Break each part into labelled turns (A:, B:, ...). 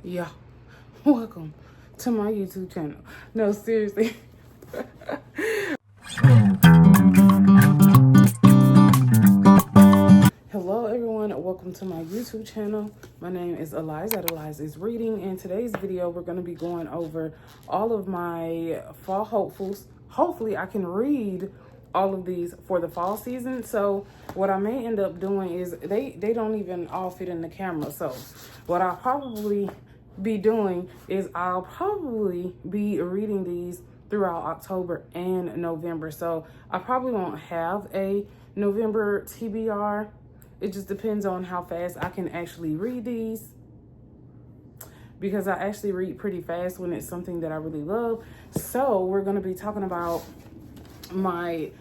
A: Yeah, welcome to my YouTube channel. No, seriously. Hello everyone, welcome to my YouTube channel. My name is Eliza at Eliza is Reading. In today's video, we're going to be going over all of my fall hopefuls. Hopefully I can read all of these for the fall season. So what I may end up doing is they don't even all fit in the camera. So what I'll probably be doing is I'll probably be reading these throughout October and November. So I probably won't have a November TBR. It just depends on how fast I can actually read these, because I actually read pretty fast when it's something that I really love. So we're going to be talking about my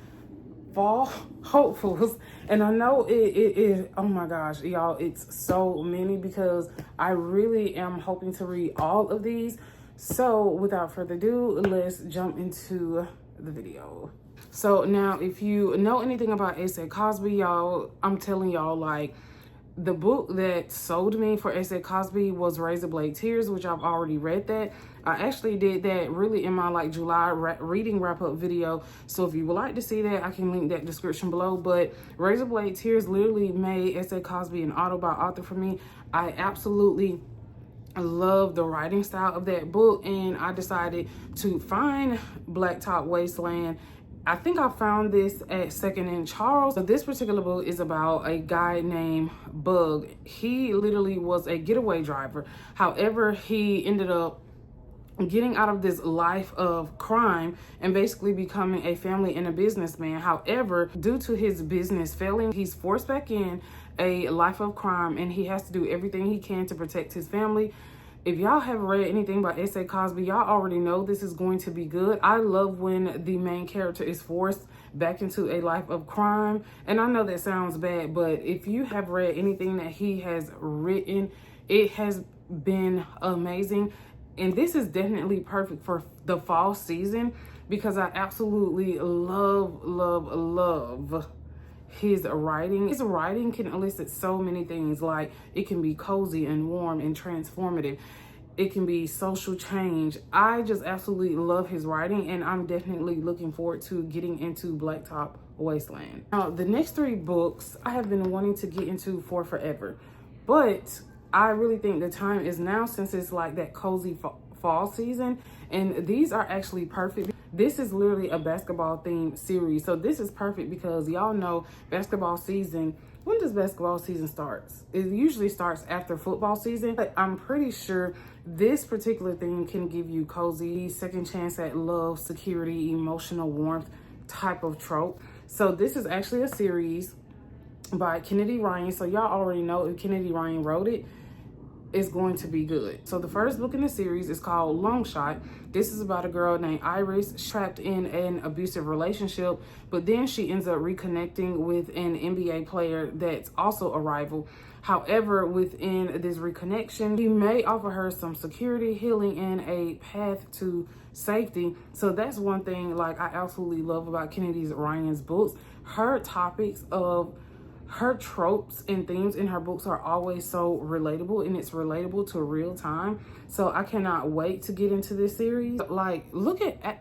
A: fall hopefuls, and I know it is, oh my gosh, y'all, it's so many, because I really am hoping to read all of these. So without further ado, let's jump into the video. So now, if you know anything about A.C. Cosby, y'all, I'm telling y'all, like, the book that sold me for A.C. Cosby was Razor Blade Tears, which I've already read that. I actually did that really in my like July reading wrap-up video. So if you would like to see that, I can link that description below. But Razor Blade Tears literally made A.C. Cosby an author for me. I absolutely love the writing style of that book, and I decided to find Blacktop Wasteland. I think I found this at Second and Charles. So this particular book is about a guy named Bug. He literally was a getaway driver. However, he ended up getting out of this life of crime and basically becoming a family and a businessman. However, due to his business failing, he's forced back in a life of crime, and he has to do everything he can to protect his family. If y'all have read anything by A.C. Cosby, y'all already know this is going to be good. I love when the main character is forced back into a life of crime. And I know that sounds bad, but if you have read anything that he has written, it has been amazing. And this is definitely perfect for the fall season, because I absolutely love his writing. His writing can elicit so many things. Like, it can be cozy and warm and transformative. It can be social change. I just absolutely love his writing, and I'm definitely looking forward to getting into Blacktop Wasteland. Now, the next three books I have been wanting to get into for forever, but I really think the time is now, since it's like that cozy fall season, and these are actually perfect. This is literally a basketball themed series, so this is perfect because y'all know basketball season. When does basketball season start? It usually starts after football season, but I'm pretty sure this particular thing can give you cozy, second chance at love, security, emotional warmth type of trope. So this is actually a series by Kennedy Ryan. So y'all already know if Kennedy Ryan wrote it, is going to be good. So the first book in the series is called Long Shot. This is about a girl named Iris trapped in an abusive relationship, but then she ends up reconnecting with an NBA player that's also a rival. However, within this reconnection, he may offer her some security, healing, and a path to safety. So that's one thing like I absolutely love about Kennedy Ryan's books. Her topics of her tropes and themes in her books are always so relatable, and it's relatable to real time. So I cannot wait to get into this series. Like,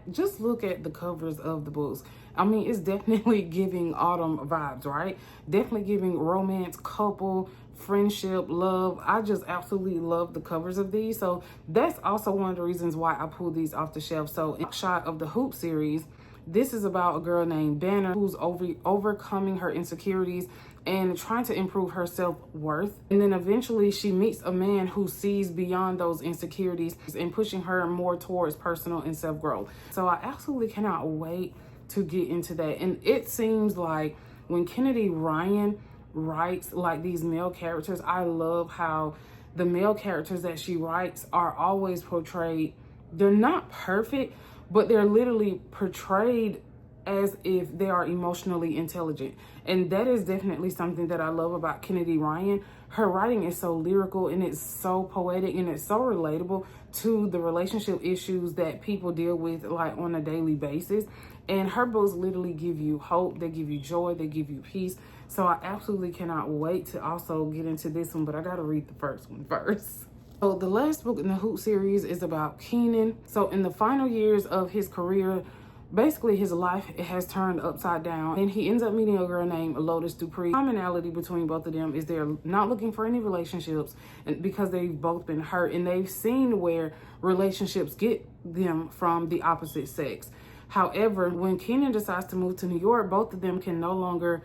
A: just look at the covers of the books. I mean, it's definitely giving autumn vibes, right? Definitely giving romance, couple, friendship, love. I just absolutely love the covers of these. So that's also one of the reasons why I pulled these off the shelf. So in Shot of the Hoop series, this is about a girl named Banner who's overcoming her insecurities and trying to improve her self-worth. And then eventually she meets a man who sees beyond those insecurities and pushing her more towards personal and self-growth. So I absolutely cannot wait to get into that. And it seems like when Kennedy Ryan writes like these male characters, I love how the male characters that she writes are always portrayed. They're not perfect, but they're literally portrayed as if they are emotionally intelligent. And that is definitely something that I love about Kennedy Ryan. Her writing is so lyrical, and it's so poetic, and it's so relatable to the relationship issues that people deal with like on a daily basis. And her books literally give you hope, they give you joy, they give you peace. So I absolutely cannot wait to also get into this one, but I gotta read the first one first. So the last book in the Hoot series is about Keenan. So in the final years of his career, basically his life has turned upside down, and he ends up meeting a girl named Lotus Dupree. The commonality between both of them is they're not looking for any relationships, and because they've both been hurt, and they've seen where relationships get them from the opposite sex. However, when Keenan decides to move to New York, both of them can no longer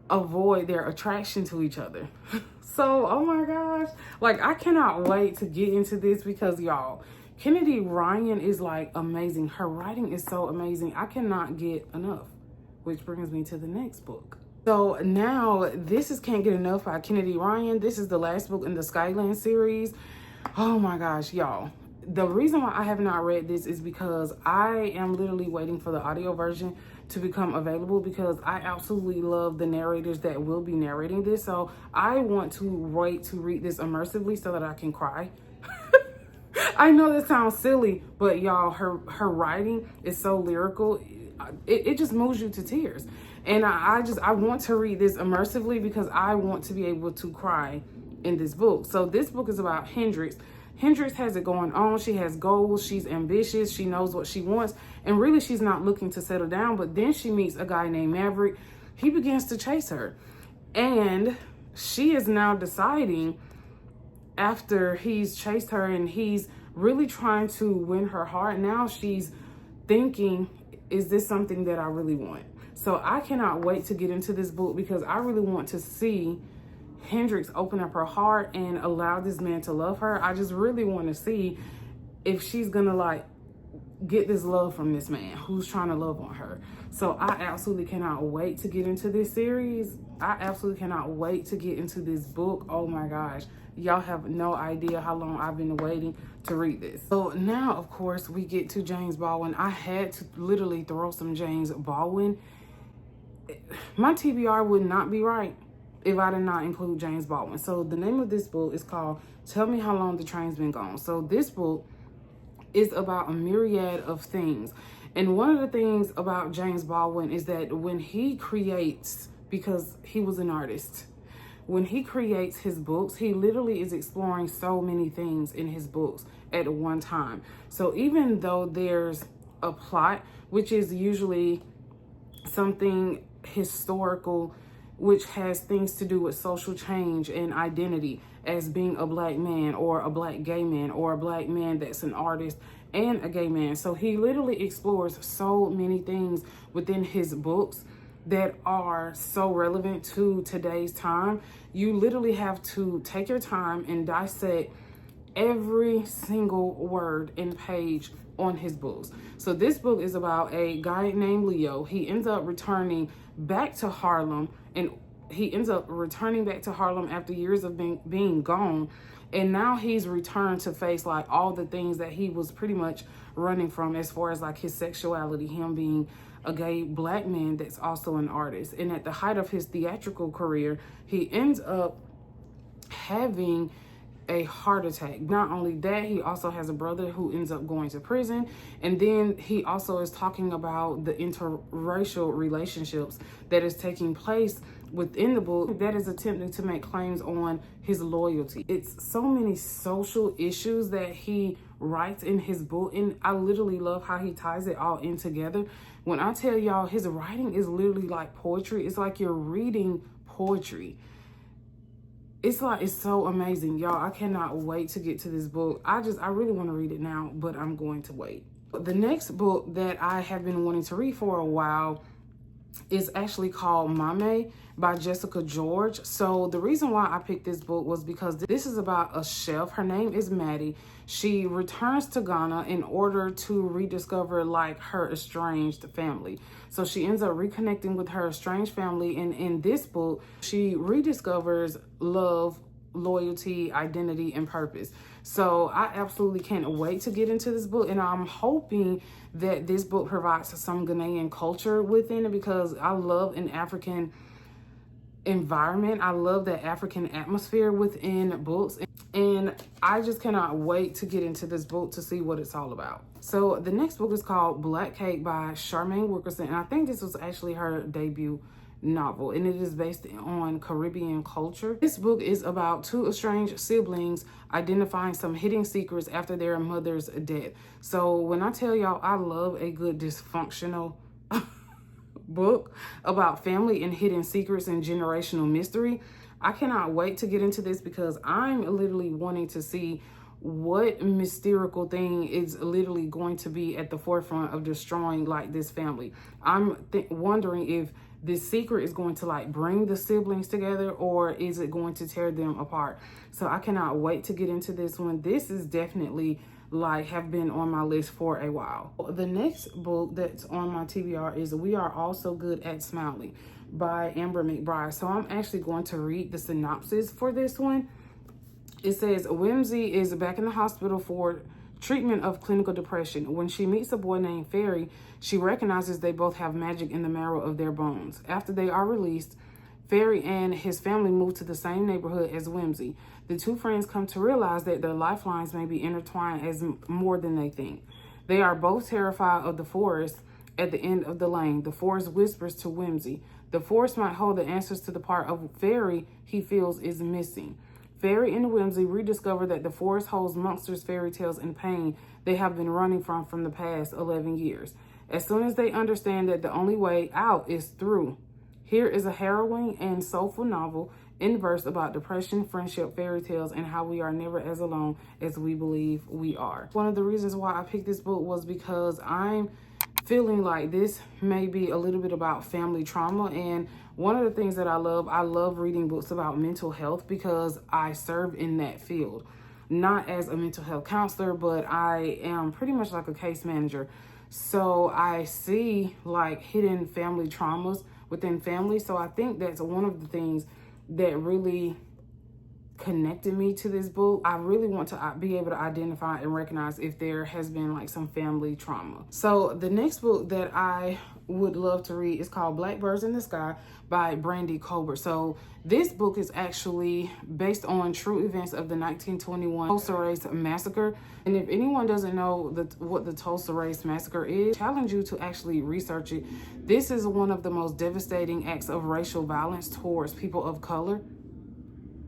A: avoid their attraction to each other. So, oh my gosh, like I cannot wait to get into this because y'all, Kennedy Ryan is like amazing. Her writing is so amazing. I cannot get enough, which brings me to the next book. So now this is Can't Get Enough by Kennedy Ryan. This is the last book in the Skyland series. Oh my gosh, y'all. The reason why I have not read this is because I am literally waiting for the audio version to become available, because I absolutely love the narrators that will be narrating this. So I want to wait to read this immersively so that I can cry. I know that sounds silly, but y'all, her writing is so lyrical. It just moves you to tears. And I want to read this immersively because I want to be able to cry in this book. So this book is about Hendrix. Hendrix has it going on. She has goals. She's ambitious. She knows what she wants. And really, she's not looking to settle down. But then she meets a guy named Maverick. He begins to chase her. And she is now deciding, after he's chased her and he's really trying to win her heart, now she's thinking, is this something that I really want? So I cannot wait to get into this book because I really want to see Hendrix open up her heart and allow this man to love her. I just really want to see if she's gonna like get this love from this man who's trying to love on her. So I absolutely cannot wait to get into this series. I absolutely cannot wait to get into this book. Oh my gosh, y'all have no idea how long I've been waiting to read this. So now, of course, we get to James Baldwin. I had to literally throw some James Baldwin. My TBR would not be right if I did not include James Baldwin. So the name of this book is called Tell Me How Long the Train's Been Gone. So this book is about a myriad of things. And one of the things about James Baldwin is that when he creates, because he was an artist, when he creates his books, he literally is exploring so many things in his books at one time. So even though there's a plot, which is usually something historical, which has things to do with social change and identity, as being a black man or a black gay man or a black man that's an artist and a gay man. So he literally explores so many things within his books that are so relevant to today's time. You literally have to take your time and dissect every single word and page on his books. So this book is about a guy named Leo. He ends up returning back to Harlem, and he ends up returning back to Harlem after years of being gone. And now he's returned to face like all the things that he was pretty much running from, as far as like his sexuality, him being a gay black man that's also an artist. And at the height of his theatrical career, he ends up having a heart attack. Not only that, he also has a brother who ends up going to prison. And then he also is talking about the interracial relationships that is taking place within the book that is attempting to make claims on his loyalty. It's so many social issues that he writes in his book, and I literally love how he ties it all in together. When I tell y'all, his writing is literally like poetry. It's like you're reading poetry. It's so amazing, y'all. I cannot wait to get to this book. I really want to read it now, but I'm going to wait. The next book that I have been wanting to read for a while is actually called Mame by Jessica George. So the reason why I picked this book was because this is about a chef. Her name is Maddie. She returns to Ghana in order to rediscover like her estranged family. So she ends up reconnecting with her estranged family, and in this book she rediscovers love, loyalty, identity, and purpose. So I absolutely can't wait to get into this book, and I'm hoping that this book provides some Ghanaian culture within it, because I love an African environment. I love that African atmosphere within books, and I just cannot wait to get into this book to see what it's all about. So the next book is called Black Cake by Charmaine Wilkerson, and I think this was actually her debut novel, and it is based on Caribbean culture. This book is about two estranged siblings identifying some hidden secrets after their mother's death. So when I tell y'all I love a good dysfunctional book about family and hidden secrets and generational mystery, I cannot wait to get into this because I'm literally wanting to see what mystical thing is literally going to be at the forefront of destroying like this family. I'm wondering if this secret is going to like bring the siblings together, or is it going to tear them apart? So I cannot wait to get into this one. This is definitely like have been on my list for a while. The next book that's on my TBR is We Are All So Good at Smiling by Amber McBride. So I'm actually going to read the synopsis for this one. It says, Whimsy is back in the hospital for treatment of clinical depression. When she meets a boy named Fairy, she recognizes they both have magic in the marrow of their bones. After they are released, Fairy and his family move to the same neighborhood as Whimsy. The two friends come to realize that their lifelines may be intertwined as more than they think. They are both terrified of the forest at the end of the lane. The forest whispers to Whimsy. The forest might hold the answers to the part of Fairy he feels is missing. Fairy and Whimsy rediscover that the forest holds monsters, fairy tales, and pain they have been running from the past 11 years. As soon as they understand that the only way out is through, here is a harrowing and soulful novel in verse about depression, friendship, fairy tales, and how we are never as alone as we believe we are. One of the reasons why I picked this book was because I'm feeling like this may be a little bit about family trauma. And one of the things that I love reading books about mental health because I serve in that field. Not as a mental health counselor, but I am pretty much like a case manager. So I see like hidden family traumas within families. So I think that's one of the things that really connected me to this book. I really want to be able to identify and recognize if there has been like some family trauma. So the next book that I would love to read is called Blackbirds in the Sky by Brandy Colbert. So this book is actually based on true events of the 1921 Tulsa Race Massacre. And if anyone doesn't know what the Tulsa Race Massacre is, I challenge you to actually research it. This is one of the most devastating acts of racial violence towards people of color.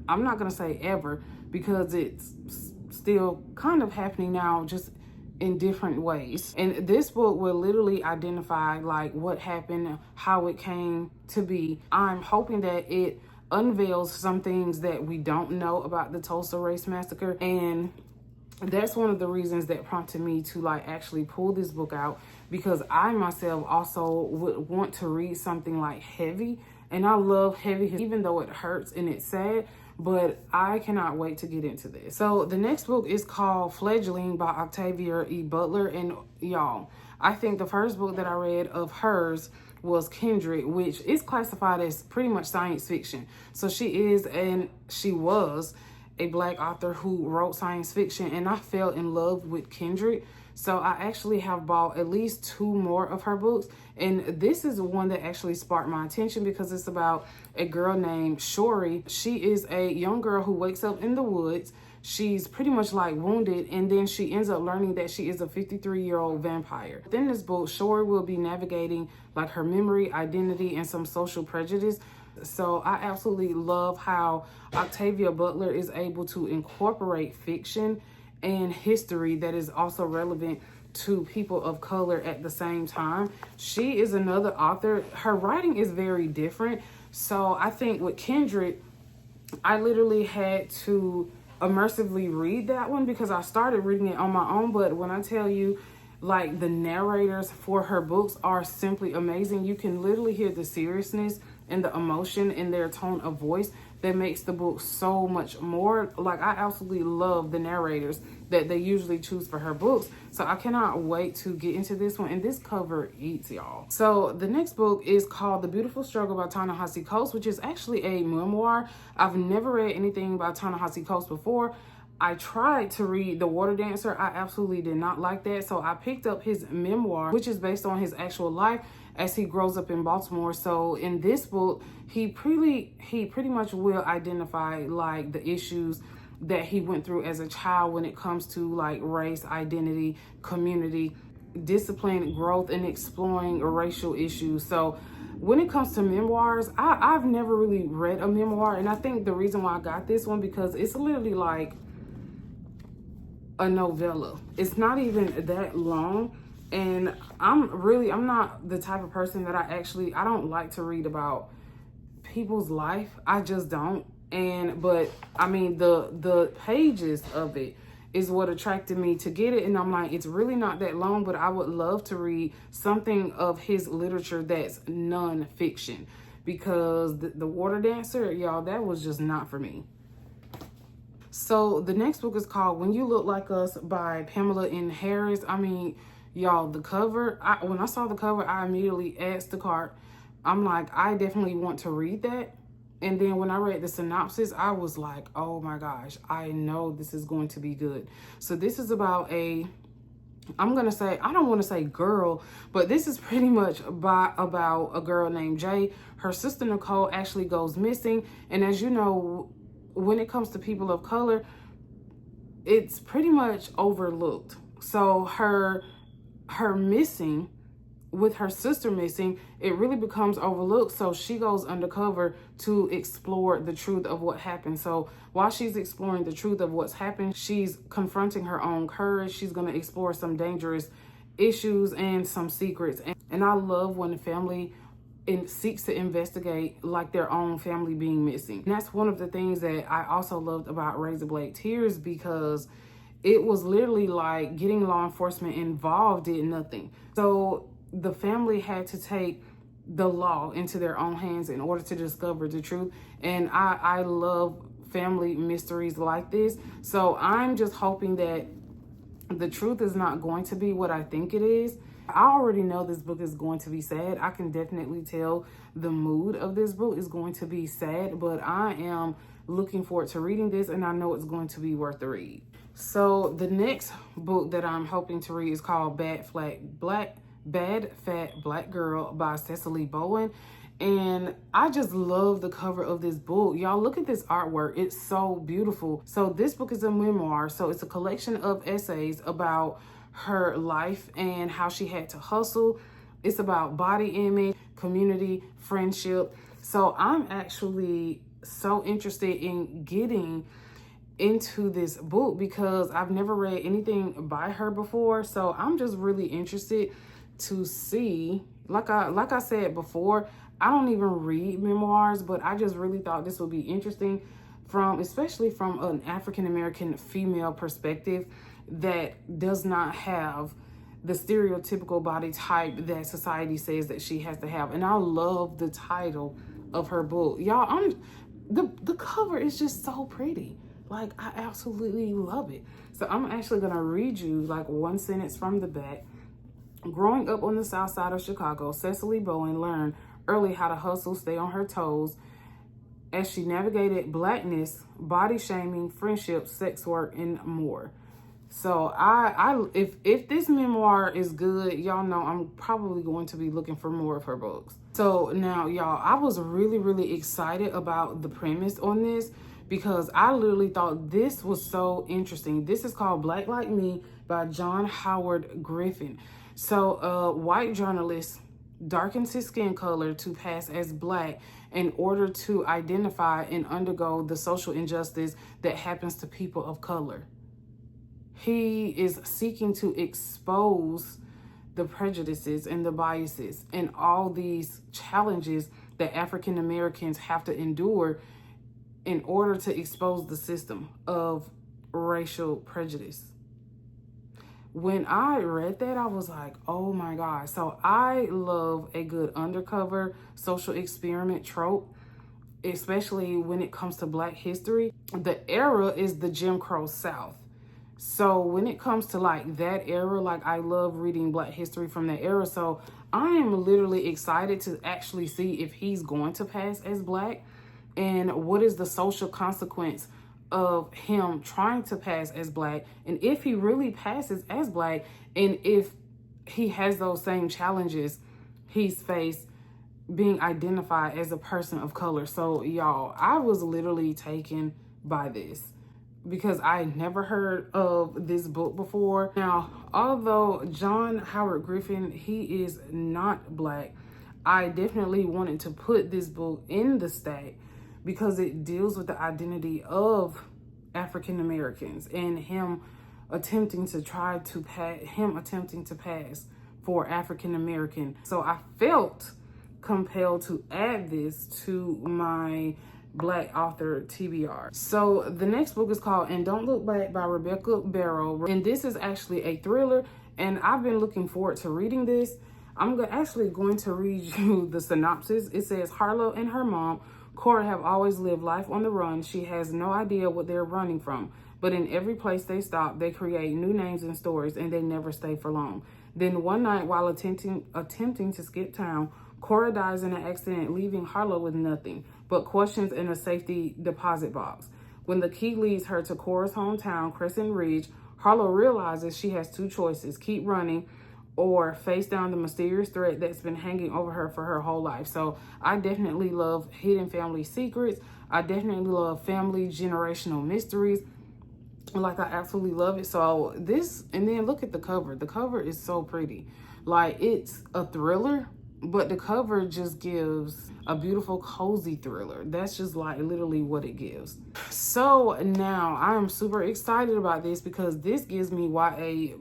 A: I'm not going to say ever because it's still kind of happening now, just in different ways. And this book will literally identify like what happened, how it came to be. I'm hoping that it unveils some things that we don't know about the Tulsa Race Massacre. And that's one of the reasons that prompted me to like actually pull this book out, because I myself also would want to read something like heavy. And I love heavy, even though it hurts and it's sad, but I cannot wait to get into this. So the next book is called Fledgling by Octavia E. Butler. And y'all, I think the first book that I read of hers was Kindred, which is classified as pretty much science fiction. So she was a Black author who wrote science fiction, and I fell in love with Kindred. So I actually have bought at least 2 more of her books. And this is one that actually sparked my attention because it's about a girl named Shori. She is a young girl who wakes up in the woods. She's pretty much like wounded, and then she ends up learning that she is a 53-year-old vampire. Within this book, Shori will be navigating like her memory, identity, and some social prejudice. So I absolutely love how Octavia Butler is able to incorporate fiction and history that is also relevant to people of color at the same time. She is another author. Her writing is very different. So I think with Kindred, I literally had to immersively read that one because I started reading it on my own. But when I tell you, like, the narrators for her books are simply amazing. You can literally hear the seriousness and the emotion in their tone of voice that makes the book so much more. Like, I absolutely love the narrators that they usually choose for her books. So I cannot wait to get into this one. And this cover eats, y'all. So the next book is called The Beautiful Struggle by Ta-Nehisi Coates, which is actually a memoir. I've never read anything by Ta-Nehisi Coates before. I tried to read The Water Dancer. I absolutely did not like that. So I picked up his memoir, which is based on his actual life as he grows up in Baltimore. So in this book, he pretty much will identify like the issues that he went through as a child when it comes to like race, identity, community, discipline, growth, and exploring racial issues. So when it comes to memoirs, I've never really read a memoir. And I think the reason why I got this one, because it's literally like a novella. It's not even that long. And I'm not the type of person that I don't like to read about people's life. I just don't. But I mean, the pages of it is what attracted me to get it. And I'm like, it's really not that long, but I would love to read something of his literature that's non-fiction, because the Water Dancer, y'all, that was just not for me. So the next book is called When You Look Like Us by Pamela N. Harris. I mean, y'all, the cover, when I saw the cover, I immediately asked the cart. I'm like, I definitely want to read that. And then when I read the synopsis, I was like, oh my gosh, I know this is going to be good. So this is about I don't want to say girl, but this is pretty much about a girl named Jay. Her sister Nicole actually goes missing. And as you know, when it comes to people of color, it's pretty much overlooked. So her missing, with her sister missing, it really becomes overlooked. So she goes undercover to explore the truth of what happened. So while she's exploring the truth of what's happened, she's confronting her own courage. She's going to explore some dangerous issues and some secrets. And I love when the family seeks to investigate like their own family being missing. And that's one of the things that I also loved about Razorblade Tears, because it was literally like getting law enforcement involved did nothing. So the family had to take the law into their own hands in order to discover the truth. And I love family mysteries like this. So I'm just hoping that the truth is not going to be what I think it is. I already know this book is going to be sad. I can definitely tell the mood of this book is going to be sad, but I am looking forward to reading this, and I know it's going to be worth the read. So the next book that I'm hoping to read is called Bad Fat Black Girl by Cecily Bowen. And I just love the cover of this book. Y'all, look at this artwork. It's so beautiful. So this book is a memoir. So it's a collection of essays about her life and how she had to hustle. It's about body image, community, friendship. So I'm actually so interested in getting into this book because I've never read anything by her before. So I'm just really interested to see, like I said before, I don't even read memoirs, but I just really thought this would be interesting, especially from an African-American female perspective that does not have the stereotypical body type that society says that she has to have. And I love the title of her book. Y'all, the cover is just so pretty. Like, I absolutely love it. So I'm actually gonna read you like one sentence from the back. Growing up on the south side of Chicago, Cecily Bowen learned early how to hustle, stay on her toes as she navigated blackness, body shaming, friendship, sex work, and more. So if this memoir is good, y'all know I'm probably going to be looking for more of her books. So now, y'all, I was really, really excited about the premise on this because I literally thought this was so interesting. This is called Black Like Me by John Howard Griffin. So a white journalist darkens his skin color to pass as black in order to identify and undergo the social injustice that happens to people of color. He is seeking to expose the prejudices and the biases and all these challenges that African Americans have to endure in order to expose the system of racial prejudice. When I read that, I was like, oh my God. So I love a good undercover social experiment trope, especially when it comes to Black history. The era is the Jim Crow South. So when it comes to like that era, like I love reading Black history from that era. So I am literally excited to actually see if he's going to pass as Black and what is the social consequence of him trying to pass as Black, and if he really passes as Black, and if he has those same challenges he's faced being identified as a person of color. So y'all, I was literally taken by this because I never heard of this book before. Now, although John Howard Griffin, he is not Black, I definitely wanted to put this book in the stack because it deals with the identity of African Americans and him attempting to pass for African American. So I felt compelled to add this to my Black author TBR. So the next book is called And Don't Look Back by Rebecca Barrow. And this is actually a thriller, and I've been looking forward to reading this. I'm actually going to read you the synopsis. It says, Harlow and her mom, Cora, have always lived life on the run. She has no idea what they're running from. But in every place they stop, they create new names and stories, and they never stay for long. Then one night, while attempting to skip town, Cora dies in an accident, leaving Harlow with nothing but questions in a safety deposit box. When the key leads her to Cora's hometown, Crescent Ridge, Harlow realizes she has two choices: keep running or face down the mysterious threat that's been hanging over her for her whole life. So I definitely love hidden family secrets. I definitely love family generational mysteries. Like, I absolutely love it. So this, and then look at the cover. The cover is so pretty. Like, it's a thriller, but the cover just gives a beautiful, cozy thriller. That's just like literally what it gives. So now I am super excited about this because this gives me YA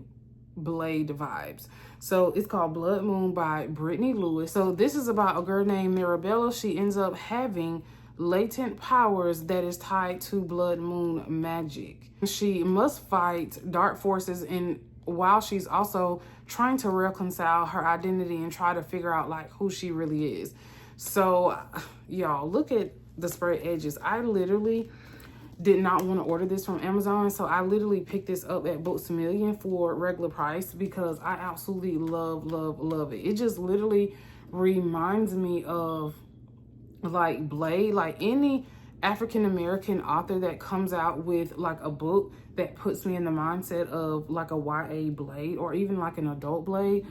A: Blade vibes. So it's called Blood Moon by Brittany Lewis. So this is about a girl named Mirabella. She ends up having latent powers that is tied to blood moon magic. She must fight dark forces, and while she's also trying to reconcile her identity and try to figure out like who she really is. So y'all, look at the spread edges. I literally did not want to order this from Amazon, so I literally picked this up at Books A Million for regular price because I absolutely love it. It just literally reminds me of like Blade, like any African American author that comes out with like a book that puts me in the mindset of like a YA Blade or even like an adult Blade.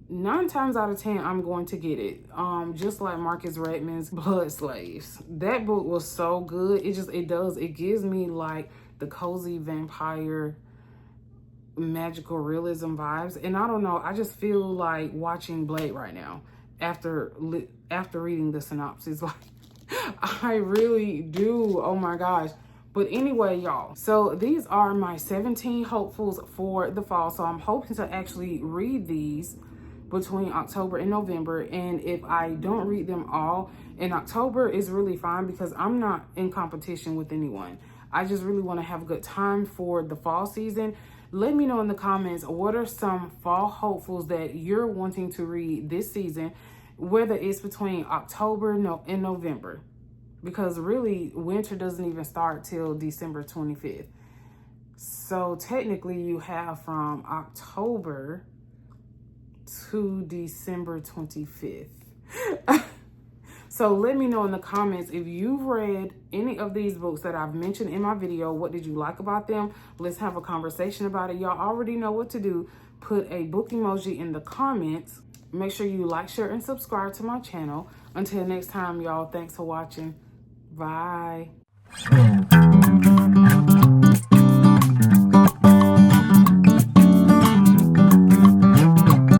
A: 9 times out of 10, I'm going to get it. Just like Marcus Redmond's Blood Slaves. That book was so good. It gives me like the cozy vampire magical realism vibes. And I don't know, I just feel like watching Blade right now after reading the synopsis. Like, I really do. Oh my gosh. But anyway, y'all, so these are my 17 hopefuls for the fall. So I'm hoping to actually read these between October and November. And if I don't read them all in October, is really fine because I'm not in competition with anyone. I just really want to have a good time for the fall season. Let me know in the comments, what are some fall hopefuls that you're wanting to read this season, whether it's between October and November, because really winter doesn't even start till December 25th. So technically you have from October to December 25th. So let me know in the comments if you've read any of these books that I've mentioned in my video. What did you like about them? Let's have a conversation about it. Y'all already know what to do. Put a book emoji in the comments. Make sure you like, share, and subscribe to my channel. Until next time, y'all, thanks for watching. Bye.